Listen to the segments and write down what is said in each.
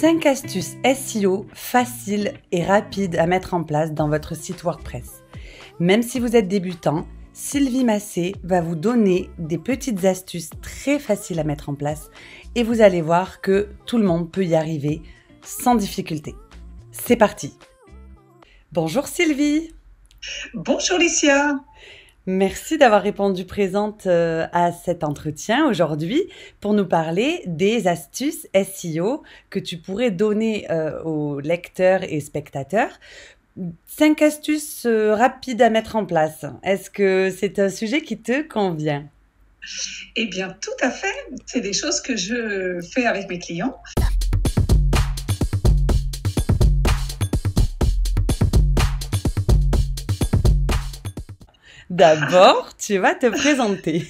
5 astuces SEO faciles et rapides à mettre en place dans votre site WordPress. Même si vous êtes débutant, Sylvie Massé va vous donner des petites astuces très faciles à mettre en place et vous allez voir que tout le monde peut y arriver sans difficulté. C'est parti! Bonjour Sylvie! Bonjour Licia! Merci d'avoir répondu présente à cet entretien aujourd'hui pour nous parler des astuces SEO que tu pourrais donner aux lecteurs et spectateurs. 5 astuces rapides à mettre en place. Est-ce que c'est un sujet qui te convient? Eh bien, tout à fait. C'est des choses que je fais avec mes clients. D'abord, tu vas te présenter.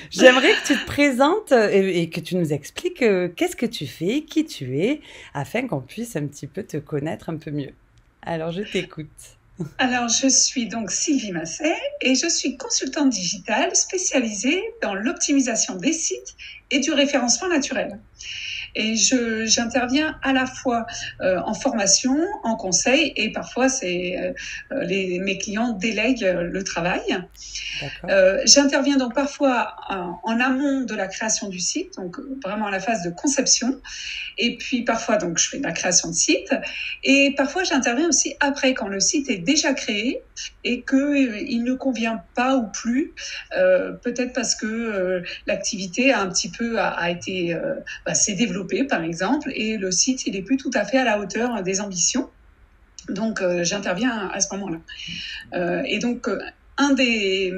J'aimerais que tu te présentes et que tu nous expliques qu'est-ce que tu fais, qui tu es, afin qu'on puisse un petit peu te connaître un peu mieux. Alors, je t'écoute. Alors, je suis donc Sylvie Massé et je suis consultante digitale spécialisée dans l'optimisation des sites et du référencement naturel. Et j'interviens à la fois en formation, en conseil, et parfois mes clients délèguent le travail. J'interviens donc parfois en amont de la création du site, donc vraiment à la phase de conception, et puis parfois donc je fais de la création de site, et parfois j'interviens aussi après quand le site est déjà créé et qu'il ne convient pas ou plus, peut-être parce que l'activité s'est développée par exemple, et le site il est plus tout à fait à la hauteur des ambitions. Donc j'interviens à ce moment-là. Et donc un des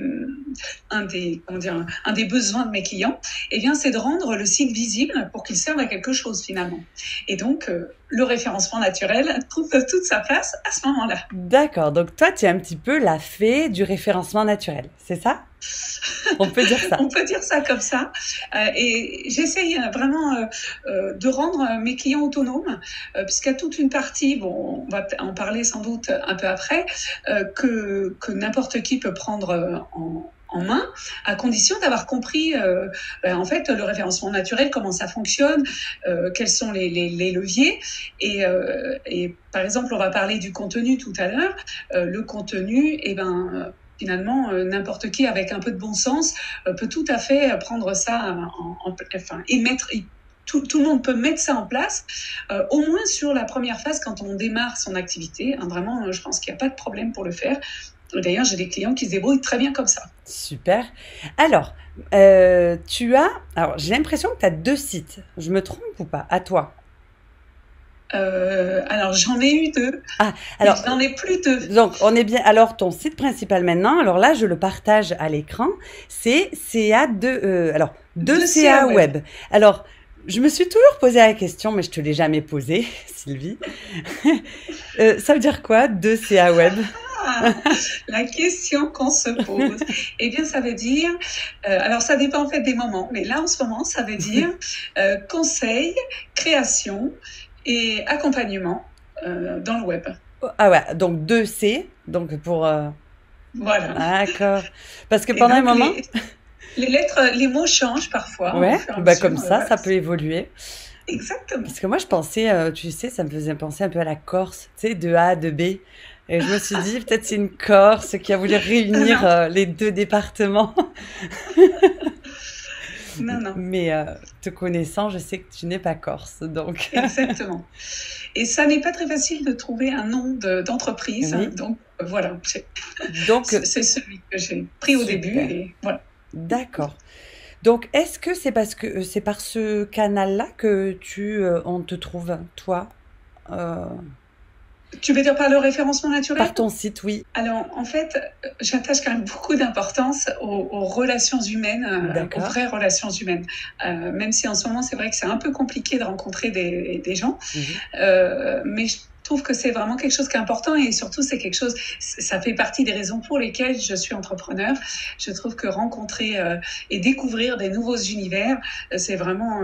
besoins de mes clients, eh bien, c'est de rendre le site visible pour qu'il serve à quelque chose finalement. Et donc, le référencement naturel trouve toute sa place à ce moment-là. D'accord, donc toi, tu es un petit peu la fée du référencement naturel, c'est ça? On peut dire ça. On peut dire ça comme ça. Et j'essaye vraiment de rendre mes clients autonomes, puisqu'il y a toute une partie, bon, on va en parler sans doute un peu après, que n'importe qui peut prendre en main, à condition d'avoir compris en fait le référencement naturel, comment ça fonctionne, quels sont les leviers. Et par exemple, on va parler du contenu tout à l'heure. Le contenu, finalement, n'importe qui avec un peu de bon sens peut tout à fait prendre ça et mettre. Tout le monde peut mettre ça en place, au moins sur la première phase quand on démarre son activité. Vraiment, je pense qu'il n'y a pas de problème pour le faire. D'ailleurs, j'ai des clients qui se débrouillent très bien comme ça. Super. Alors, j'ai l'impression que tu as 2 sites. Je me trompe ou pas? À toi? Alors, j'en ai eu 2. Ah, alors, je n'en ai plus 2. Donc, on est bien. Alors, ton site principal maintenant, alors là, je le partage à l'écran, c'est CA Web. Alors, je me suis toujours posé la question, mais je te l'ai jamais posée, Sylvie. Ça veut dire quoi, 2CA Web? La question qu'on se pose. Eh bien, ça veut dire, alors ça dépend en fait des moments, mais là en ce moment, ça veut dire conseil, création et accompagnement dans le web. Ah ouais, donc 2C, donc pour... Voilà. D'accord. Parce que pendant un moment... Les lettres, les mots changent parfois. Ouais, comme ça peut évoluer. Exactement. Parce que moi, je pensais, tu sais, ça me faisait penser un peu à la Corse, tu sais, de A, de B. Et je me suis dit, peut-être c'est une Corse qui a voulu réunir les 2 départements. Non. Mais te connaissant, je sais que tu n'es pas corse, donc... Exactement. Et ça n'est pas très facile de trouver un nom d'entreprise. Oui. Donc, voilà. C'est celui que j'ai pris au début. Et voilà. D'accord. Donc, est-ce que c'est parce que c'est par ce canal-là que on te trouve, toi Tu veux dire par le référencement naturel? Par ton site, oui. Alors, en fait, j'attache quand même beaucoup d'importance aux relations humaines, aux vraies relations humaines. Même si en ce moment, c'est vrai que c'est un peu compliqué de rencontrer des gens. Mais je trouve que c'est vraiment quelque chose qui est important et surtout c'est quelque chose, ça fait partie des raisons pour lesquelles je suis entrepreneur. Je trouve que rencontrer et découvrir des nouveaux univers, c'est vraiment,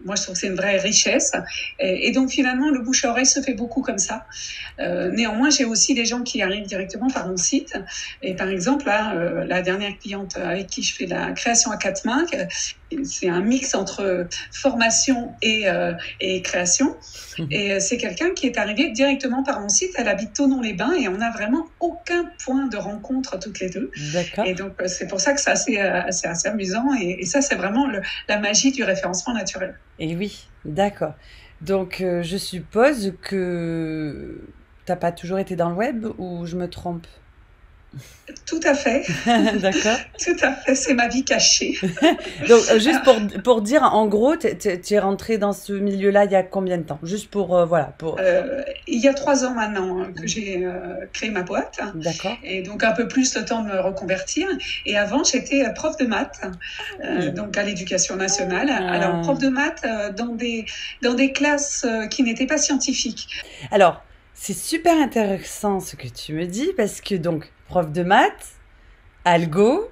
moi je trouve que c'est une vraie richesse. Et donc finalement le bouche à oreille se fait beaucoup comme ça. Néanmoins j'ai aussi des gens qui arrivent directement par mon site. Et par exemple là, la dernière cliente avec qui je fais de la création à quatre mains, c'est un mix entre formation et création. Et c'est quelqu'un qui est arrivé directement par mon site. Elle habite Thonon-les-Bains et on n'a vraiment aucun point de rencontre toutes les deux. D'accord. Et donc c'est pour ça que c'est assez amusant. Et ça, c'est vraiment la magie du référencement naturel. Et oui, d'accord. Donc, je suppose que t'as pas toujours été dans le web ou je me trompe? Tout à fait. D'accord. Tout à fait. C'est ma vie cachée. Donc, juste pour dire, en gros, t'es rentré dans ce milieu-là il y a combien de temps? Juste pour, voilà, pour... Il y a 3 ans maintenant que j'ai créé ma boîte. D'accord. Et donc un peu plus le temps de me reconvertir. Et avant, j'étais prof de maths, donc à l'éducation nationale. Alors, prof de maths dans des classes qui n'étaient pas scientifiques. Alors, c'est super intéressant ce que tu me dis parce que donc, prof de maths, algo,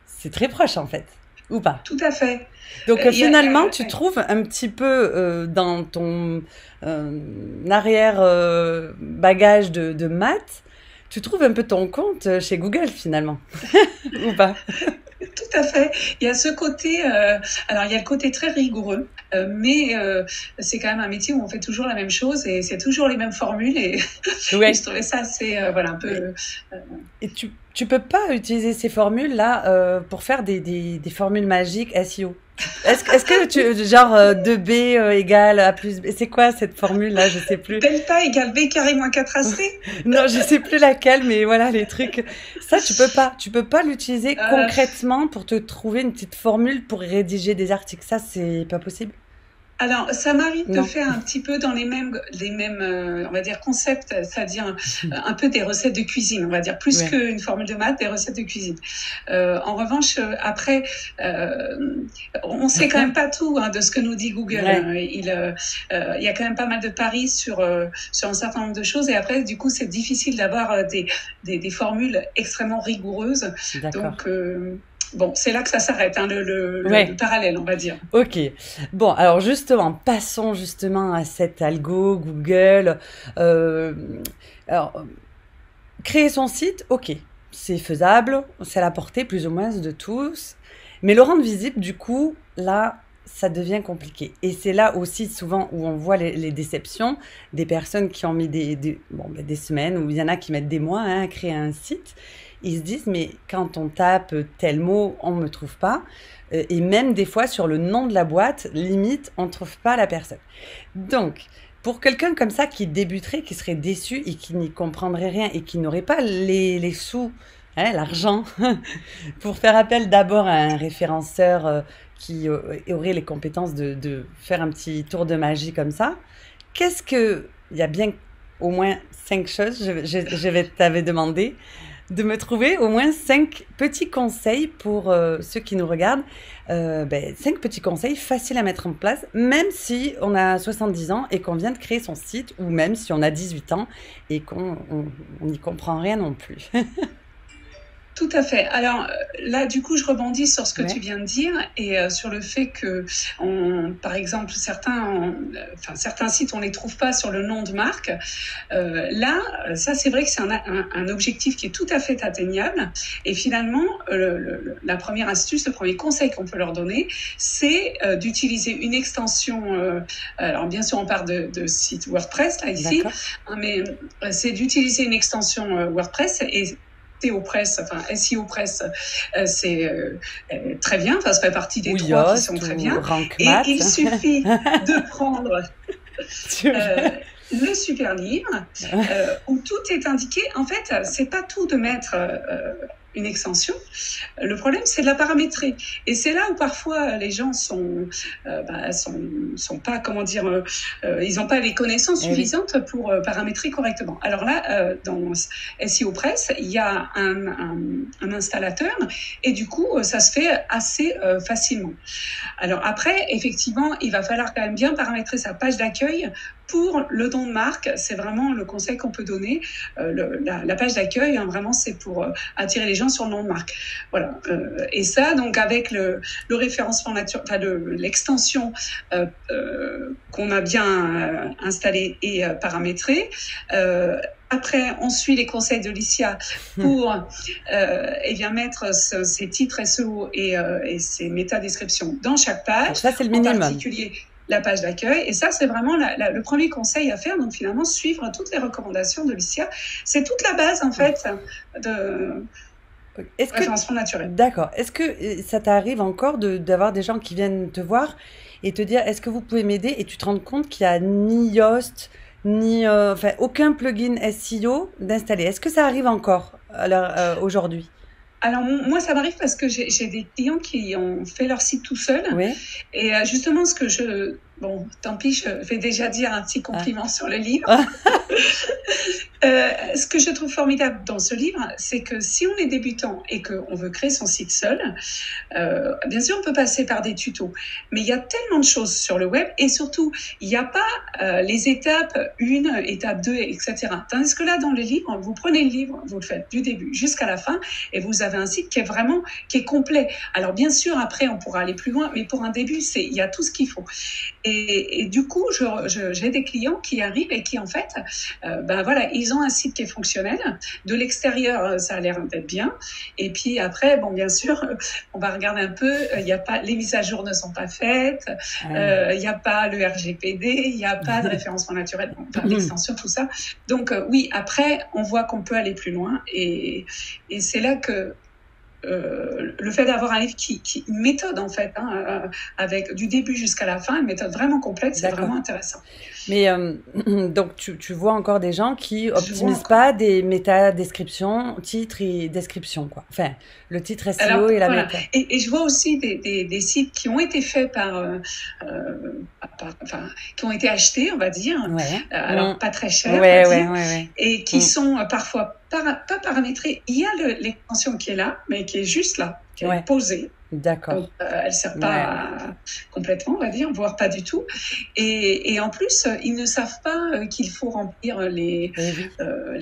c'est très proche en fait, ou pas? Tout à fait. Donc finalement, tu trouves un petit peu dans ton arrière bagage de maths, tu trouves un peu ton compte chez Google finalement, ou pas? Tout à fait. Il y a ce côté, alors il y a le côté très rigoureux, mais c'est quand même un métier où on fait toujours la même chose et c'est toujours les mêmes formules et, Ouais. et je trouvais ça assez, voilà, un peu. Et tu peux pas utiliser ces formules-là pour faire des formules magiques SEO. Est-ce que tu, genre 2B égale A plus B, c'est quoi cette formule-là? Je sais plus. Delta égale B carré moins 4AC. Non, je sais plus laquelle, mais voilà les trucs. Ça, tu peux pas l'utiliser concrètement pour te trouver une petite formule pour rédiger des articles. Ça, c'est pas possible. Alors, ça m'arrive de Non. faire un petit peu dans les mêmes on va dire, concepts, c'est-à-dire un peu des recettes de cuisine, on va dire, plus Ouais. qu'une formule de maths, des recettes de cuisine. En revanche, après, on sait quand même pas tout de ce que nous dit Google. Ouais. Il y a quand même pas mal de paris sur un certain nombre de choses, et après, du coup, c'est difficile d'avoir des formules extrêmement rigoureuses. D'accord. Donc, bon, c'est là que ça s'arrête, Ouais. le parallèle, on va dire. Ok. Bon, alors justement, passons justement à cet algo Google. Alors, créer son site, ok, c'est faisable, c'est à la portée plus ou moins de tous. Mais le rendre visible, du coup, là, ça devient compliqué. Et c'est là aussi souvent où on voit les déceptions des personnes qui ont mis des semaines, ou il y en a qui mettent des mois à créer un site. Ils se disent, mais quand on tape tel mot, on ne me trouve pas. Et même des fois, sur le nom de la boîte, limite, on ne trouve pas la personne. Donc, pour quelqu'un comme ça qui débuterait, qui serait déçu et qui n'y comprendrait rien et qui n'aurait pas les sous, l'argent, pour faire appel d'abord à un référenceur qui aurait les compétences de faire un petit tour de magie comme ça, il y a bien au moins 5 choses, je t'avais demandé de me trouver au moins 5 petits conseils pour ceux qui nous regardent. 5 petits conseils faciles à mettre en place, même si on a 70 ans et qu'on vient de créer son site, ou même si on a 18 ans et qu'on n'y comprend rien non plus. Tout à fait. Alors là, du coup, je rebondis sur ce que tu viens de dire et sur le fait que, par exemple, certains sites, on les trouve pas sur le nom de marque. Là, ça, c'est vrai que c'est un objectif qui est tout à fait atteignable. Et finalement, la première astuce, le premier conseil qu'on peut leur donner, c'est d'utiliser une extension. Alors, bien sûr, on parle de site WordPress là ici, mais c'est d'utiliser une extension WordPress et SEO Press, c'est très bien, ça fait partie des trois qui sont très bien. Et il suffit de prendre le super livre où tout est indiqué. En fait, c'est pas tout de mettre une extension. Le problème, c'est de la paramétrer. Et c'est là où parfois les gens sont pas, comment dire, ils n'ont pas les connaissances suffisantes pour paramétrer correctement. Alors là, dans SEO Press, il y a un installateur et du coup, ça se fait assez facilement. Alors après, effectivement, il va falloir quand même bien paramétrer sa page d'accueil pour le don de marque, c'est vraiment le conseil qu'on peut donner. La page d'accueil, hein, vraiment, c'est pour attirer les gens sur le nom de marque. Voilà. Et ça, donc avec le référencement naturel, enfin l'extension qu'on a bien installée et paramétrée. Après, on suit les conseils de Licia pour bien mettre ces titres SEO et ces métadescriptions dans chaque page. Ça, c'est le minimum. En particulier, la page d'accueil. Et ça, c'est vraiment le premier conseil à faire. Donc, finalement, suivre toutes les recommandations de Licia. C'est toute la base, en fait, de référencement naturel. D'accord. Est-ce que ça t'arrive encore d'avoir des gens qui viennent te voir et te dire, est-ce que vous pouvez m'aider? Et tu te rends compte qu'il n'y a ni Yoast, ni aucun plugin SEO d'installer. Est-ce que ça arrive encore aujourd'hui? Alors, moi, ça m'arrive parce que j'ai des clients qui ont fait leur site tout seuls. Oui. Et justement, bon, tant pis, je vais déjà dire un petit compliment sur le livre. Ce que je trouve formidable dans ce livre, c'est que si on est débutant et qu'on veut créer son site seul, bien sûr, on peut passer par des tutos. Mais il y a tellement de choses sur le web et surtout, il n'y a pas les étapes 1, étape 2, etc. Tandis que là, dans le livre, vous prenez le livre, vous le faites du début jusqu'à la fin et vous avez un site qui est complet. Alors, bien sûr, après, on pourra aller plus loin, mais pour un début, il y a tout ce qu'il faut. Et du coup, j'ai des clients qui arrivent et qui, en fait, voilà, ils ont un site qui est fonctionnel. De l'extérieur, ça a l'air d'être bien. Et puis après, bon, bien sûr, on va regarder un peu. Les mises à jour ne sont pas faites. Il n'y a pas le RGPD. Il n'y a pas de référencement naturel. L'extension, tout ça. Donc oui, après, on voit qu'on peut aller plus loin. Et c'est là que le fait d'avoir un livre une méthode en fait, avec du début jusqu'à la fin, une méthode vraiment complète, c'est vraiment intéressant. Mais donc tu vois encore des gens qui optimisent pas des métadescriptions, titres et description, quoi. Enfin, le titre SEO et la méta. Et je vois aussi des sites qui ont été faits qui ont été achetés, on va dire, alors pas très cher, et qui sont parfois pas paramétrés. Il y a l'extension qui est là, mais qui est juste là, qui est posée. D'accord. Donc, elle ne sert pas complètement, on va dire, voire pas du tout. Et en plus, ils ne savent pas qu'il faut remplir les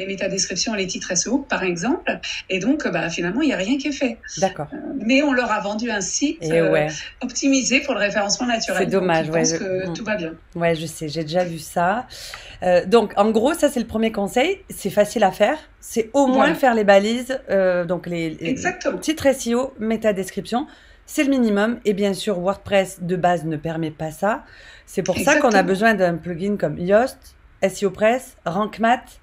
métadescriptions, les titres SEO, par exemple. Et donc, finalement, il n'y a rien qui est fait. D'accord. Mais on leur a vendu un site optimisé pour le référencement naturel. C'est dommage. Donc, je pense que tout va bien. Ouais, je sais, j'ai déjà vu ça. Donc, en gros, ça, c'est le premier conseil. C'est facile à faire. C'est au moins faire les balises, donc les titres SEO, métadescription. C'est le minimum. Et bien sûr, WordPress de base ne permet pas ça. C'est pour ça qu'on a besoin d'un plugin comme Yoast, SEOpress, RankMath.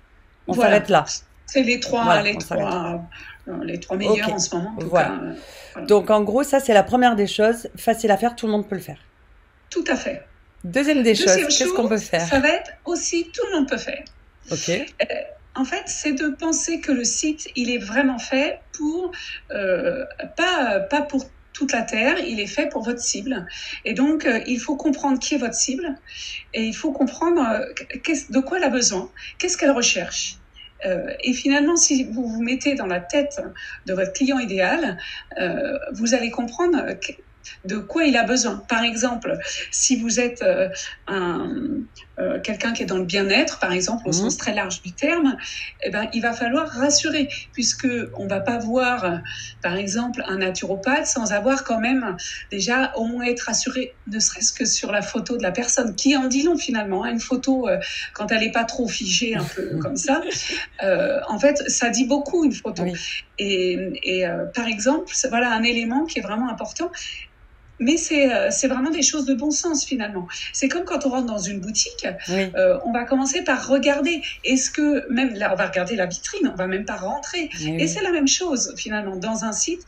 On s'arrête là. C'est les trois meilleurs en ce moment. En tout cas, Donc, en gros, ça, c'est la première des choses. Facile à faire, tout le monde peut le faire. Tout à fait. Deuxième des choses, qu'est-ce qu'on peut faire? Ça va être aussi, tout le monde peut faire. Ok. En fait, c'est de penser que le site, il est vraiment fait pour, pas pour toute la Terre, il est fait pour votre cible. Et donc, il faut comprendre qui est votre cible et il faut comprendre de quoi elle a besoin, qu'est-ce qu'elle recherche. Et finalement, si vous vous mettez dans la tête de votre client idéal, vous allez comprendre de quoi il a besoin. Par exemple, si vous êtes quelqu'un qui est dans le bien-être, par exemple, au sens très large du terme, il va falloir rassurer, puisque on va pas voir, par exemple, un naturopathe sans avoir quand même déjà au moins être rassuré, ne serait-ce que sur la photo de la personne, qui en dit long finalement. Une photo, quand elle est pas trop figée, un peu comme ça, en fait, ça dit beaucoup une photo. Oui. Et par exemple, voilà un élément qui est vraiment important. Mais c'est vraiment des choses de bon sens finalement. C'est comme quand on rentre dans une boutique, on va commencer par regarder. Est-ce que, même là, on va regarder la vitrine, on va même pas rentrer. Et c'est la même chose finalement dans un site.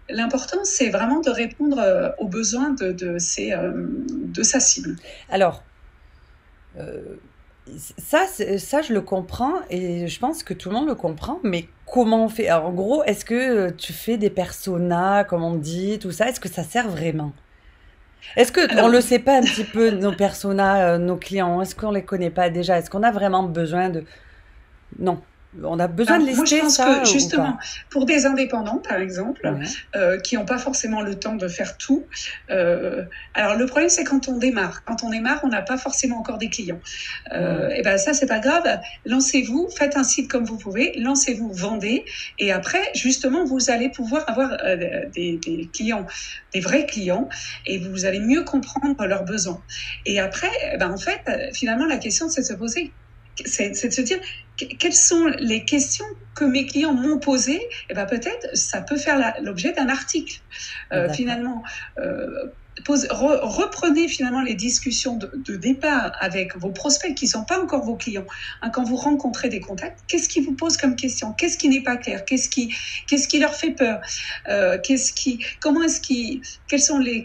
L'important, c'est vraiment de répondre aux besoins de sa cible. Alors, ça, je le comprends et je pense que tout le monde le comprend, mais comment on fait? Alors, en gros, est-ce que tu fais des personas, comme on dit, tout ça? Est-ce que ça sert vraiment? Est-ce qu'on le sait pas un petit peu, nos personas, nos clients? Est-ce qu'on les connaît pas déjà? Est-ce qu'on a vraiment besoin de... Non. On a besoin de Moi, je lister pense ça que ou pas? justement, pour des indépendants, par exemple, Ouais. qui n'ont pas forcément le temps de faire tout, alors le problème, c'est quand on démarre. Quand on démarre, on n'a pas forcément encore des clients. Et ben ça, c'est pas grave. Lancez-vous, faites un site comme vous pouvez, lancez-vous, vendez, et après, justement, vous allez pouvoir avoir des clients, des vrais clients, et vous allez mieux comprendre leurs besoins. Et après, en fait, finalement, la question, c'est de se poser, c'est de se dire quelles sont les questions que mes clients m'ont posées. Et ben peut-être ça peut faire l'objet d'un article. Finalement, reprenez finalement les discussions de départ avec vos prospects qui ne sont pas encore vos clients. Quand vous rencontrez des contacts, qu'est-ce qui vous pose comme question? Qu'est-ce qui n'est pas clair? Qu'est-ce qui leur fait peur? Quels sont les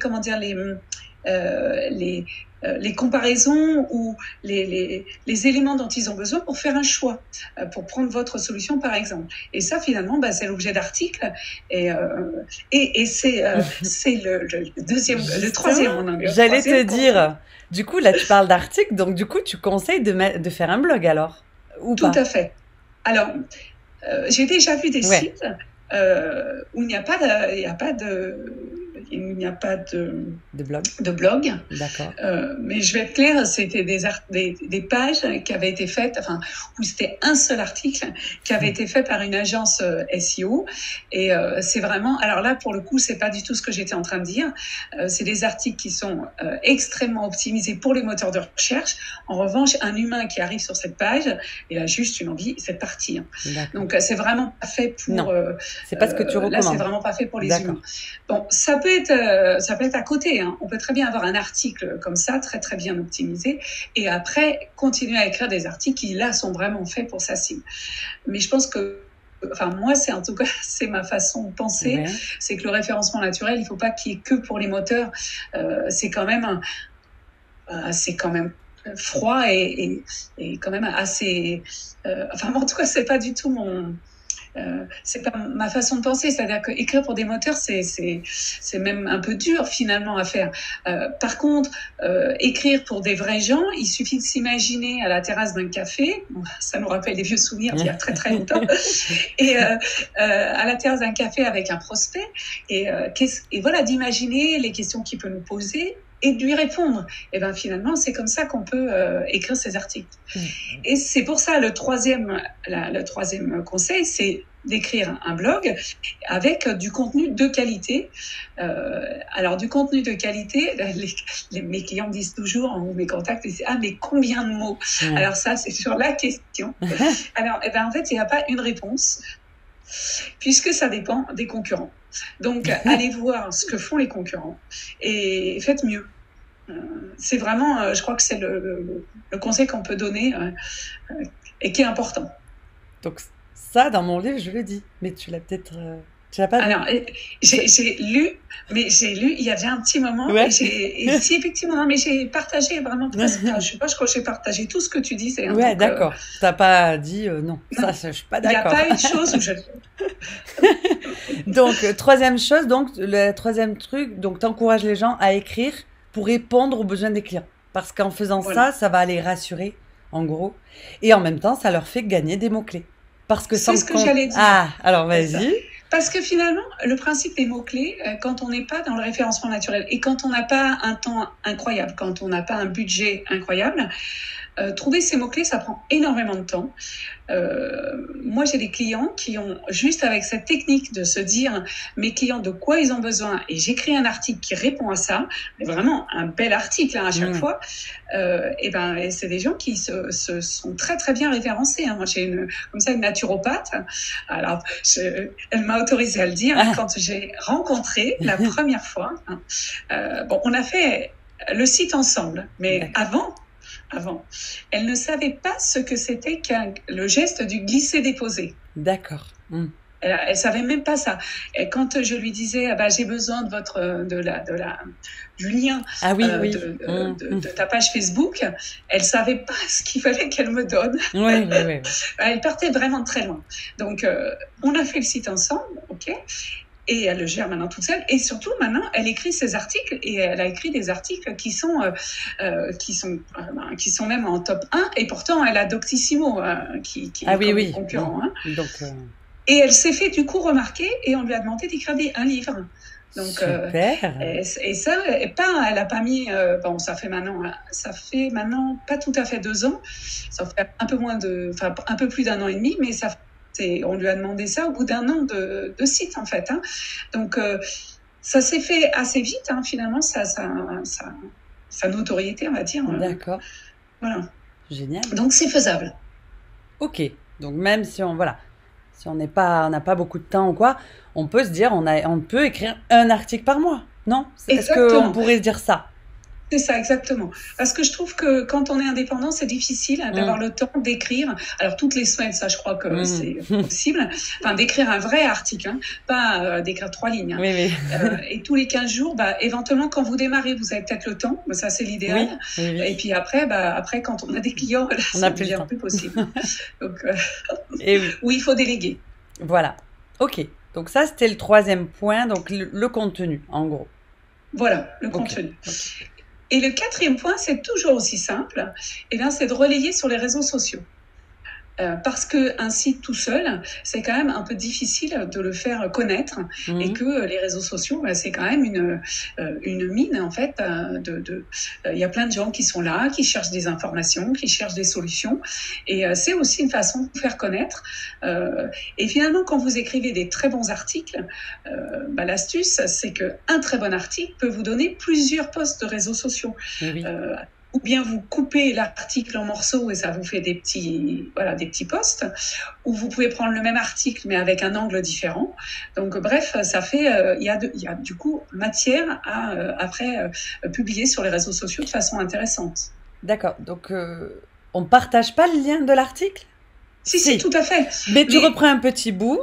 comparaisons ou les éléments dont ils ont besoin pour faire un choix, pour prendre votre solution par exemple. Et ça finalement, c'est l'objet d'articles et c'est le troisième en anglais. J'allais te dire, du coup là tu parles d'articles, donc du coup tu conseilles de faire un blog alors ou Tout pas? à fait. Alors j'ai déjà vu des sites où il n'y a pas de blog. D'accord. Mais je vais être claire, c'était des pages qui avaient été faites, où c'était un seul article qui avait été fait par une agence SEO. Et c'est vraiment, alors là, pour le coup, c'est pas du tout ce que j'étais en train de dire. C'est des articles qui sont extrêmement optimisés pour les moteurs de recherche. En revanche, un humain qui arrive sur cette page, il a juste une envie, c'est de partir. Donc, c'est vraiment pas fait pour... Non, c'est pas ce que tu recommandes. Là, c'est vraiment pas fait pour les humains. Bon, ça peut être à côté. On peut très bien avoir un article comme ça, très très bien optimisé, et après continuer à écrire des articles qui là sont vraiment faits pour sa cible. Mais je pense que, moi, c'est ma façon de penser, c'est que le référencement naturel, il faut pas qu'il y ait que pour les moteurs. C'est quand même froid et quand même assez. En tout cas, c'est pas du tout c'est pas ma façon de penser, c'est-à-dire que écrire pour des moteurs, c'est même un peu dur finalement à faire. Par contre, écrire pour des vrais gens, il suffit de s'imaginer à la terrasse d'un café. Ça nous rappelle des vieux souvenirs d'il y a très très longtemps. Et à la terrasse d'un café avec un prospect, et voilà, d'imaginer les questions qu'il peut nous poser et de lui répondre. Et finalement, c'est comme ça qu'on peut écrire ces articles. Et c'est pour ça le troisième conseil, c'est d'écrire un blog avec du contenu de qualité. Alors du contenu de qualité, mes clients me disent toujours, ou mes contacts, ils disent mais combien de mots? Alors ça, c'est sur la question. Alors en fait, il n'y a pas une réponse, puisque ça dépend des concurrents. Donc, allez voir ce que font les concurrents et faites mieux. C'est vraiment, je crois que c'est le conseil qu'on peut donner et qui est important. Donc, ça, dans mon livre, je le dis, mais tu l'as peut-être... Tu l'as pas vu? Alors, j'ai lu, il y avait un petit moment, et si effectivement, mais j'ai partagé vraiment presque, je crois que j'ai partagé tout ce que tu disais. Ouais, donc, d'accord. T'as pas dit non, ça, je suis pas d'accord. Il n'y a pas une chose où je... Donc, troisième chose, donc, le troisième truc, donc, t'encourages les gens à écrire pour répondre aux besoins des clients. Parce qu'en faisant ça va les rassurer, en gros. Et en même temps, ça leur fait gagner des mots-clés. Parce que c'est ce que j'allais dire. Ah, alors vas-y. Parce que finalement, le principe des mots-clés, quand on n'est pas dans le référencement naturel et quand on n'a pas un temps incroyable, quand on n'a pas un budget incroyable, trouver ces mots-clés, ça prend énormément de temps. Moi, j'ai des clients qui ont, juste avec cette technique de se dire mes clients de quoi ils ont besoin, et j'écris un article qui répond à ça, mais vraiment un bel article à chaque fois, et c'est des gens qui se sont très très bien référencés. Moi, j'ai une naturopathe. Alors, elle m'a autorisé à le dire quand j'ai rencontré la première fois. On a fait le site ensemble, mais avant, elle ne savait pas ce que c'était le geste du glisser-déposer. D'accord. Elle savait même pas ça. Et quand je lui disais, j'ai besoin de du lien de ta page Facebook, elle savait pas ce qu'il fallait qu'elle me donne. Oui. Elle partait vraiment de très loin. Donc, on a fait le site ensemble, ok. et elle le gère maintenant toute seule. Et surtout, maintenant, elle écrit ses articles et elle a écrit des articles qui sont même en top 1. Et pourtant, elle a Doctissimo, qui est comme concurrent. Hein. Donc, Et elle s'est fait du coup remarquer et on lui a demandé d'écrire un livre. Donc, super. Et ça, elle a pas mis. Bon, ça fait maintenant pas tout à fait 2 ans. Ça fait un peu plus d'1 an et demi, mais on lui a demandé ça au bout d'1 an de site en fait. Hein. Donc, ça s'est fait assez vite hein, finalement, sa notoriété, on va dire. D'accord. Voilà. Génial. Donc, c'est faisable. Ok. Donc, même si on n'a pas beaucoup de temps ou quoi, on peut se dire, on peut écrire un article par mois, non? Est-ce qu'on pourrait se dire ça? C'est ça, exactement. Parce que je trouve que quand on est indépendant, c'est difficile d'avoir le temps d'écrire. Alors, toutes les semaines, ça, je crois que c'est possible. Enfin, d'écrire un vrai article, hein, pas d'écrire 3 lignes. Hein. Oui. Et tous les 15 jours, éventuellement, quand vous démarrez, vous avez peut-être le temps. Ça, c'est l'idéal. Oui. Et puis après, quand on a des clients, là, ça devient plus possible. Donc, oui, il faut déléguer. Voilà. Ok. Donc ça, c'était le 3e point, donc le contenu, en gros. Voilà, le contenu. Okay. Et le 4e point, c'est toujours aussi simple, c'est de relayer sur les réseaux sociaux. Parce qu'un site tout seul, c'est quand même un peu difficile de le faire connaître et que les réseaux sociaux, c'est quand même une mine en fait. Il y a plein de gens qui sont là, qui cherchent des informations, qui cherchent des solutions et c'est aussi une façon de faire connaître. Et finalement, quand vous écrivez des très bons articles, l'astuce, c'est qu'un très bon article peut vous donner plusieurs posts de réseaux sociaux. Oui. Ou bien vous coupez l'article en morceaux et ça vous fait des petits posts, ou vous pouvez prendre le même article mais avec un angle différent. Donc bref, ça fait, il y a du coup matière à après publier sur les réseaux sociaux de façon intéressante. D'accord, donc on partage pas le lien de l'article ? Si, tout à fait. Mais tu reprends un petit bout.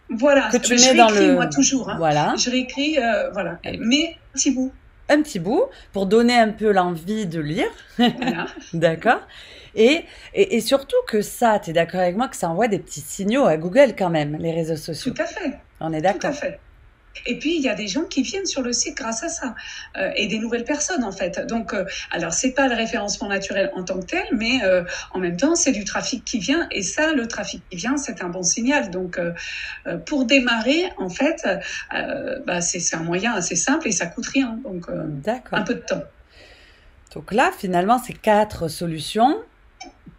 Voilà, que tu mets dans le... moi toujours. Hein. Voilà. Je réécris, mais un petit bout. Un petit bout pour donner un peu l'envie de lire. Voilà. D'accord. Et surtout que ça, tu es d'accord avec moi que ça envoie des petits signaux à Google quand même, les réseaux sociaux. Tout à fait. On est d'accord. Tout à fait. Et puis, il y a des gens qui viennent sur le site grâce à ça, et des nouvelles personnes, en fait. Donc, alors, c'est pas le référencement naturel en tant que tel, mais en même temps, c'est du trafic qui vient. Et ça, le trafic qui vient, c'est un bon signal. Donc, pour démarrer, en fait, c'est un moyen assez simple et ça coûte rien. Donc, un peu de temps. Donc là, finalement, c'est 4 solutions.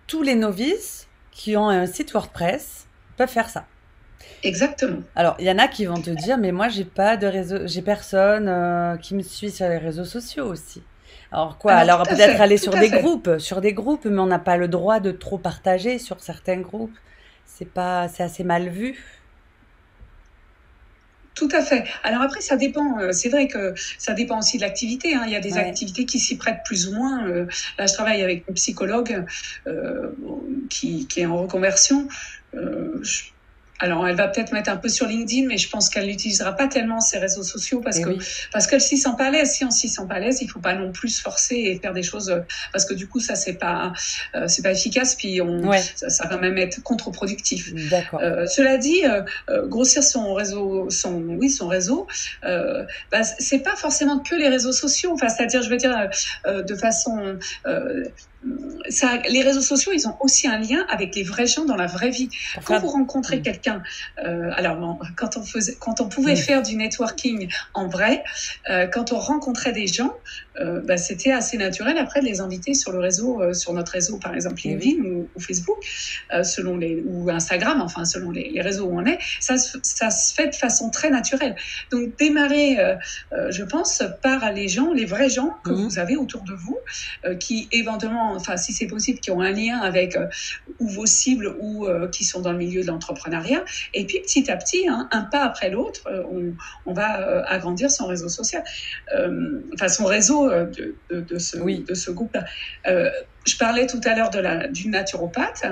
Tous les novices qui ont un site WordPress peuvent faire ça. Exactement. Alors, il y en a qui vont te dire, mais moi, j'ai personne qui me suit sur les réseaux sociaux aussi. Alors quoi? Alors peut-être aller sur des groupes, mais on n'a pas le droit de trop partager sur certains groupes. C'est assez mal vu. Tout à fait. Alors après, ça dépend. C'est vrai que ça dépend aussi de l'activité. Hein. Il y a des activités qui s'y prêtent plus ou moins. Là, je travaille avec une psychologue qui est en reconversion. Alors, elle va peut-être mettre un peu sur LinkedIn, mais je pense qu'elle n'utilisera pas tellement ces réseaux sociaux parce qu'elle s'y sent pas à l'aise. Si on s'y sent pas à l'aise, il faut pas non plus se forcer et faire des choses parce que du coup, ça c'est pas efficace. Puis ça va même être contre-productif. D'accord. Cela dit, grossir son réseau, c'est pas forcément que les réseaux sociaux. Enfin, c'est-à-dire, je veux dire, de façon les réseaux sociaux, ils ont aussi un lien avec les vrais gens dans la vraie vie. Quand vous rencontrez quelqu'un, quand on pouvait faire du networking en vrai, quand on rencontrait des gens, c'était assez naturel après de les inviter sur le réseau, sur notre réseau par exemple LinkedIn ou Facebook, ou Instagram, enfin selon les réseaux où on est. Ça se fait de façon très naturelle. Donc démarrer, je pense, par les vrais gens que vous avez autour de vous, qui éventuellement, enfin si c'est possible, qui ont un lien avec ou vos cibles ou qui sont dans le milieu de l'entrepreneuriat. Et puis petit à petit, un pas après l'autre, on va agrandir son réseau social, son réseau de ce groupe-là. Je parlais tout à l'heure d'une naturopathe.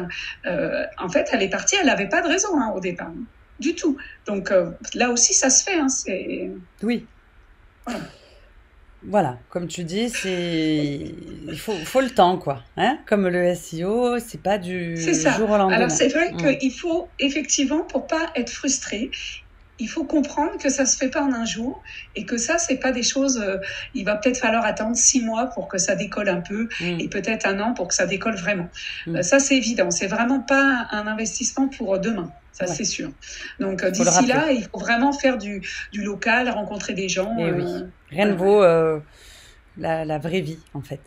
En fait, elle est partie, elle n'avait pas de réseau au départ, du tout. Donc là aussi, ça se fait. Oui. Voilà, comme tu dis, il faut le temps, quoi. Hein, comme le SEO, c'est pas du jour au lendemain. Alors c'est vrai qu'il faut effectivement, pour pas être frustré, il faut comprendre que ça se fait pas en un jour et que ça, c'est pas des choses. Il va peut-être falloir attendre 6 mois pour que ça décolle un peu et peut-être 1 an pour que ça décolle vraiment. Ça, c'est évident. C'est vraiment pas un investissement pour demain. Ça, c'est sûr. Donc, d'ici là, il faut vraiment faire du local, rencontrer des gens. Et oui. Rien ne vaut la vraie vie, en fait.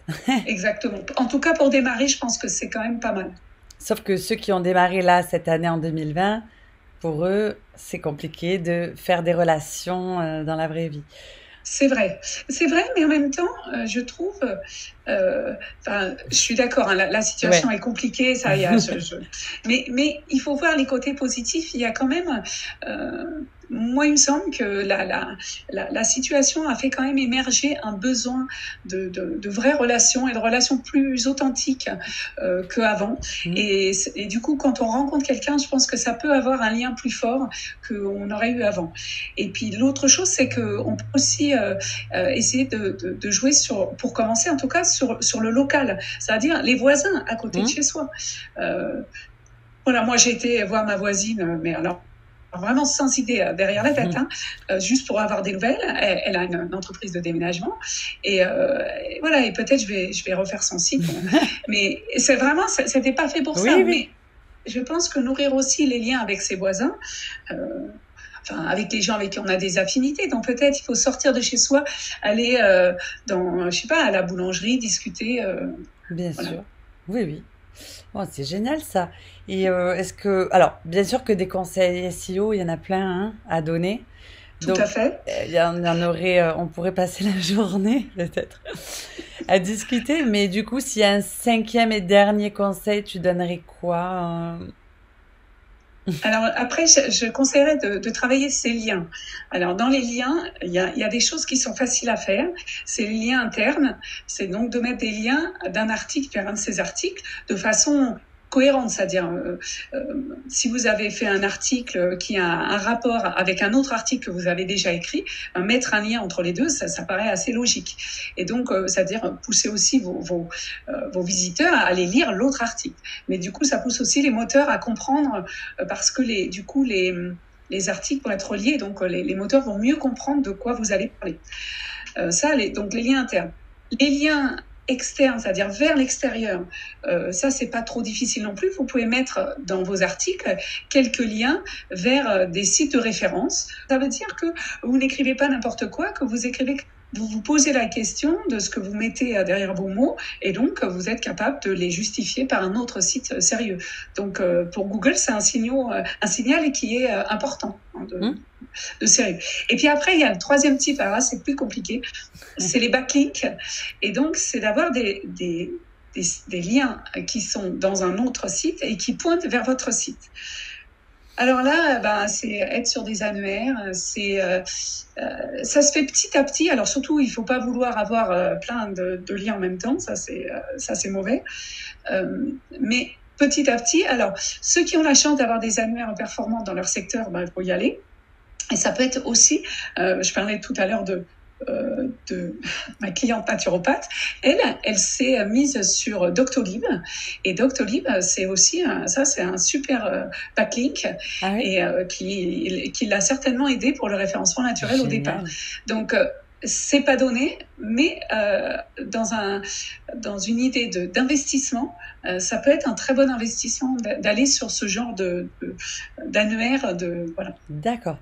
Exactement. En tout cas, pour démarrer, je pense que c'est quand même pas mal. Sauf que ceux qui ont démarré là, cette année en 2020, pour eux, c'est compliqué de faire des relations dans la vraie vie. C'est vrai, mais en même temps, je trouve, je suis d'accord, hein, la situation est compliquée, ça y a, mais il faut voir les côtés positifs. Il y a quand même, moi, il me semble que la situation a fait quand même émerger un besoin de vraies relations et de relations plus authentiques qu'avant. Et du coup, quand on rencontre quelqu'un, je pense que ça peut avoir un lien plus fort qu'on aurait eu avant. Et puis l'autre chose, c'est qu'on peut aussi essayer de jouer pour commencer en tout cas sur le local, c'est-à-dire les voisins à côté de chez soi. Voilà, moi j'ai été voir ma voisine, mais alors vraiment sans idée derrière la tête, juste pour avoir des nouvelles. Elle a une entreprise de déménagement et voilà, et peut-être je vais refaire son site. Mais c'est vraiment, c'était pas fait pour ça. Oui. Mais je pense que nourrir aussi les liens avec ses voisins, avec les gens avec qui on a des affinités. Donc peut-être il faut sortir de chez soi, aller je sais pas, à la boulangerie, discuter. Bien sûr. Oui. Oh, c'est génial ça. Et est-ce que... Alors, bien sûr que des conseils SEO, il y en a plein à donner. Tout à fait. Il y en aurait, on pourrait passer la journée peut-être à discuter. Mais du coup, s'il y a un 5e et dernier conseil, tu donnerais quoi Alors après, je conseillerais de travailler ces liens. Alors dans les liens, il y a des choses qui sont faciles à faire. C'est les liens internes. C'est donc de mettre des liens d'un article vers un de ces articles de façon cohérente, c'est-à-dire si vous avez fait un article qui a un rapport avec un autre article que vous avez déjà écrit, mettre un lien entre les deux, ça paraît assez logique. Et donc, c'est-à-dire pousser aussi vos visiteurs à aller lire l'autre article. Mais du coup, ça pousse aussi les moteurs à comprendre parce que les articles vont être reliés, donc les moteurs vont mieux comprendre de quoi vous allez parler. Donc les liens internes. Les liens externe, c'est-à-dire vers l'extérieur, ça c'est pas trop difficile non plus. Vous pouvez mettre dans vos articles quelques liens vers des sites de référence. Ça veut dire que vous n'écrivez pas n'importe quoi, que vous écrivez, vous vous posez la question de ce que vous mettez derrière vos mots et donc vous êtes capable de les justifier par un autre site sérieux. Donc pour Google, c'est un signal qui est important de sérieux. Et puis après, il y a le 3e type, alors là c'est plus compliqué, c'est les backlinks. Et donc c'est d'avoir des liens qui sont dans un autre site et qui pointent vers votre site. Alors là, c'est être sur des annuaires, ça se fait petit à petit. Alors surtout, il ne faut pas vouloir avoir plein de liens en même temps, ça c'est mauvais. Mais petit à petit, alors ceux qui ont la chance d'avoir des annuaires performants dans leur secteur, il faut y aller. Et ça peut être aussi, je parlais tout à l'heure de ma cliente naturopathe, elle s'est mise sur Doctolib et Doctolib c'est aussi c'est un super backlink et qui l'a certainement aidé pour le référencement naturel au départ. Donc c'est pas donné, mais dans une idée d'investissement, ça peut être un très bon investissement d'aller sur ce genre d'annuaire. Voilà. D'accord.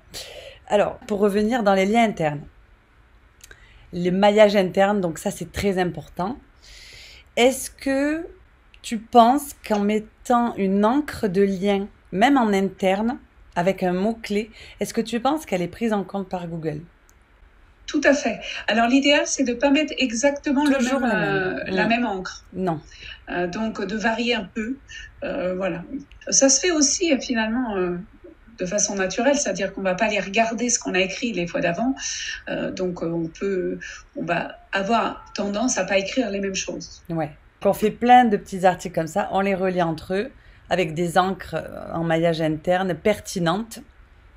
Alors, pour revenir dans les liens internes, le maillage interne, donc ça c'est très important. Est-ce que tu penses qu'en mettant une encre de lien, même en interne, avec un mot-clé, est-ce que tu penses qu'elle est prise en compte par Google ? Tout à fait. Alors l'idéal, c'est de ne pas mettre exactement la même encre. Non. Donc de varier un peu. Voilà. Ça se fait aussi finalement de façon naturelle, c'est-à-dire qu'on ne va pas aller regarder ce qu'on a écrit les fois d'avant. Donc on va avoir tendance à ne pas écrire les mêmes choses. Ouais. Quand on fait plein de petits articles comme ça, on les relie entre eux avec des encres en maillage interne pertinentes.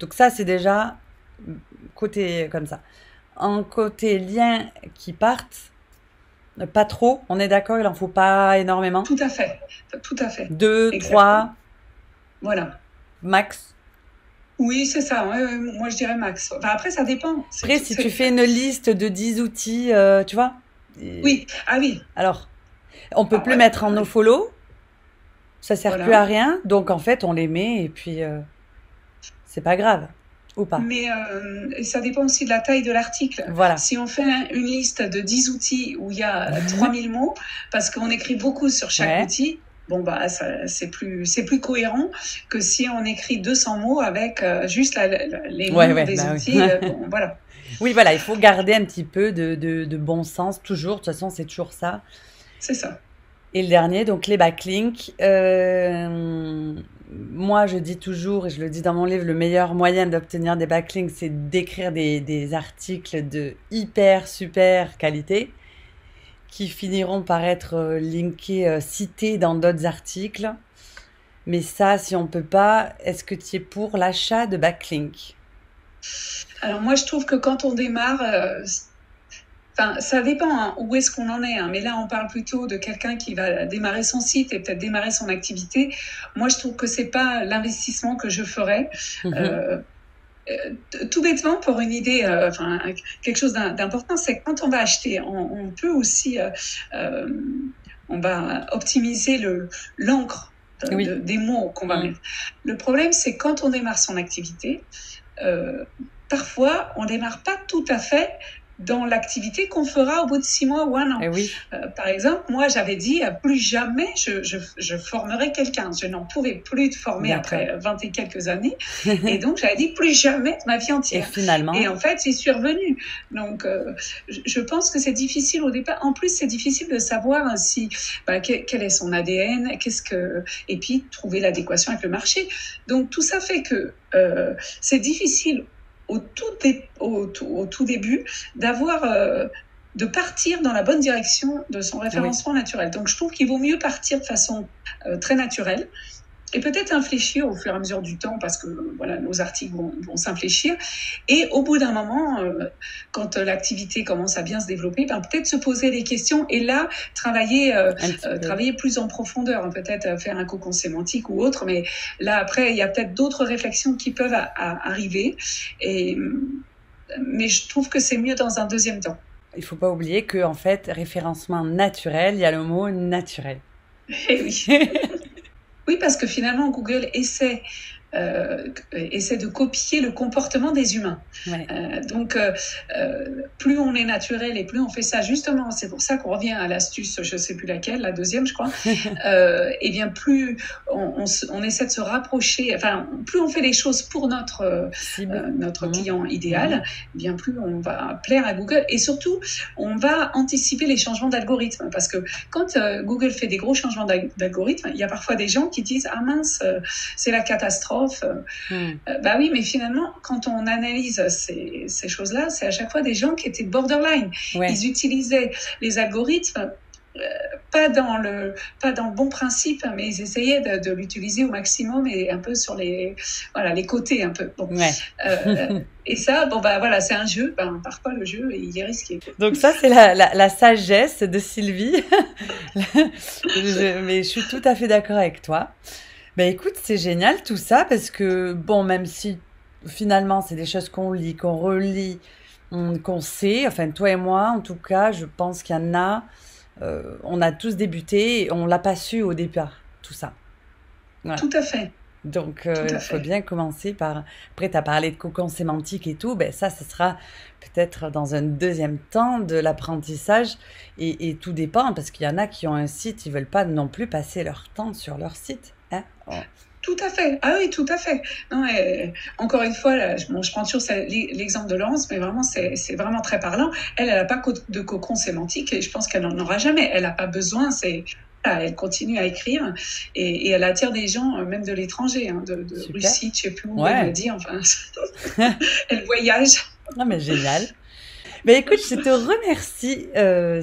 Donc ça, c'est déjà côté comme ça. En côté liens qui partent, pas trop, on est d'accord, il n'en faut pas énormément. Tout à fait. 2, 3. Voilà. Max. Oui, c'est ça. Ouais, ouais, moi, je dirais max. Enfin, après, ça dépend. Après, si tu fais une liste de 10 outils, tu vois, et- Oui, ah oui. alors, on peut Ah, plus ouais, mettre en nofollow, ça sert plus à voilà. rien, donc en fait, on les met et puis c'est pas grave, ou pas. Mais ça dépend aussi de la taille de l'article. Voilà. Si on fait une liste de 10 outils où il y a 3000 mots, parce qu'on écrit beaucoup sur chaque Ouais, outil, bon, bah, c'est plus cohérent que si on écrit 200 mots avec juste les ouais, noms ouais, des bah oui. outils. Bon, voilà, Oui, voilà, il faut garder un petit peu de bon sens, toujours. De toute façon, c'est toujours ça. c'est ça. Et le dernier, donc les backlinks. Moi, je dis toujours, et je le dis dans mon livre, le meilleur moyen d'obtenir des backlinks, c'est d'écrire des articles de hyper, super qualité qui finiront par être linkés, cités dans d'autres articles. Mais ça, si on peut pas, est-ce que tu es pour l'achat de backlinks? Alors moi, je trouve que quand on démarre, enfin, ça dépend hein, où est-ce qu'on en est. Hein, mais là, on parle plutôt de quelqu'un qui va démarrer son site et peut-être démarrer son activité. Moi, je trouve que c'est pas l'investissement que je ferais. Mhm. Euh, tout bêtement, pour une idée, enfin, quelque chose d'important, c'est que quand on va acheter, on peut aussi, euh, on va optimiser l'encre Oui. des mots qu'on va Mm. mettre. Le problème, c'est quand on démarre son activité, euh, parfois, on démarre pas tout à fait dans l'activité qu'on fera au bout de 6 mois ou un an. Eh oui. Par exemple, moi, j'avais dit plus jamais je formerai quelqu'un. Je n'en pouvais plus de former D'accord. après 20 et quelques années. Et donc, j'avais dit plus jamais de ma vie Et entière. Et finalement, en fait, j'y suis revenue. Donc, je pense que c'est difficile au départ. En plus, c'est difficile de savoir si, bah, quel est son ADN, et puis trouver l'adéquation avec le marché. Donc, tout ça fait que c'est difficile au tout début d'avoir de partir dans la bonne direction de son oui. référencement naturel. Donc je trouve qu'il vaut mieux partir de façon très naturelle et peut-être infléchir au fur et à mesure du temps parce que voilà nos articles vont s'infléchir et au bout d'un moment quand l'activité commence à bien se développer ben, peut-être se poser des questions et là Un petit peu. travailler plus en profondeur peut-être faire un cocon sémantique ou autre mais là après il y a peut-être d'autres réflexions qui peuvent arriver et mais je trouve que c'est mieux dans un deuxième temps. Il faut pas oublier que en fait, référencement naturel, il y a le mot naturel. Et oui. Oui, parce que finalement, Google essaie de copier le comportement des humains. Ouais. Plus on est naturel et plus on fait ça, justement, c'est pour ça qu'on revient à l'astuce, je ne sais plus laquelle, la deuxième, je crois, et bien plus on essaie de se rapprocher, enfin, plus on fait les choses pour Cible. notre Mhm. client Mhm. idéal, bien plus on va plaire à Google et surtout, on va anticiper les changements d'algorithme parce que quand Google fait des gros changements d'algorithme, il y a parfois des gens qui disent ah mince, c'est la catastrophe. Mhm. Bah oui, mais finalement, quand on analyse ces choses-là, c'est à chaque fois des gens qui étaient borderline. Ouais. Ils utilisaient les algorithmes euh, pas dans pas dans le bon principe, mais ils essayaient de l'utiliser au maximum et un peu sur voilà, les côtés un peu. Bon. Ouais. Et ça, bon bah voilà, c'est un jeu. Ben, parfois le jeu, il est risqué. Quoi. Donc ça, c'est la sagesse de Sylvie. Mais je suis tout à fait d'accord avec toi. Ben écoute, c'est génial tout ça parce que, bon, même si finalement c'est des choses qu'on lit, qu'on relit, qu'on sait, enfin toi et moi, en tout cas, je pense qu'il y en a, on a tous débuté et on l'a pas su au départ, tout ça. Voilà. Tout à fait, Donc, tout à il faut fait. bien commencer par... Après, tu as parlé de cocon sémantique et tout, ben ça, ce sera peut-être dans un deuxième temps de l'apprentissage. Et tout dépend, parce qu'il y en a qui ont un site, ils veulent pas non plus passer leur temps sur leur site. Hein. Oh. Tout à fait. Ah oui, tout à fait. Non, encore une fois, là, je prends toujours l'exemple de Laurence, mais vraiment, c'est vraiment très parlant. Elle n'a pas de cocon sémantique et je pense qu'elle n'en aura jamais. Elle n'a pas besoin. Voilà, elle continue à écrire et elle attire des gens, même de l'étranger, hein, de Super. Russie, je ne sais plus où elle me Ouais. dit. Enfin, elle voyage. Ah, mais génial. Ben écoute, je te remercie,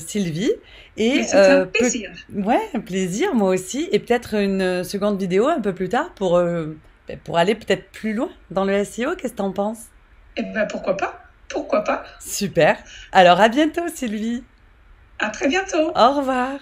Sylvie. Mais Et c'est un plaisir. ouais, un plaisir, moi aussi. Et peut-être une seconde vidéo un peu plus tard pour aller peut-être plus loin dans le SEO. Qu'est-ce que t'en penses? Eh ben, pourquoi pas? Pourquoi pas? Super. Alors à bientôt, Sylvie. À très bientôt. Au revoir.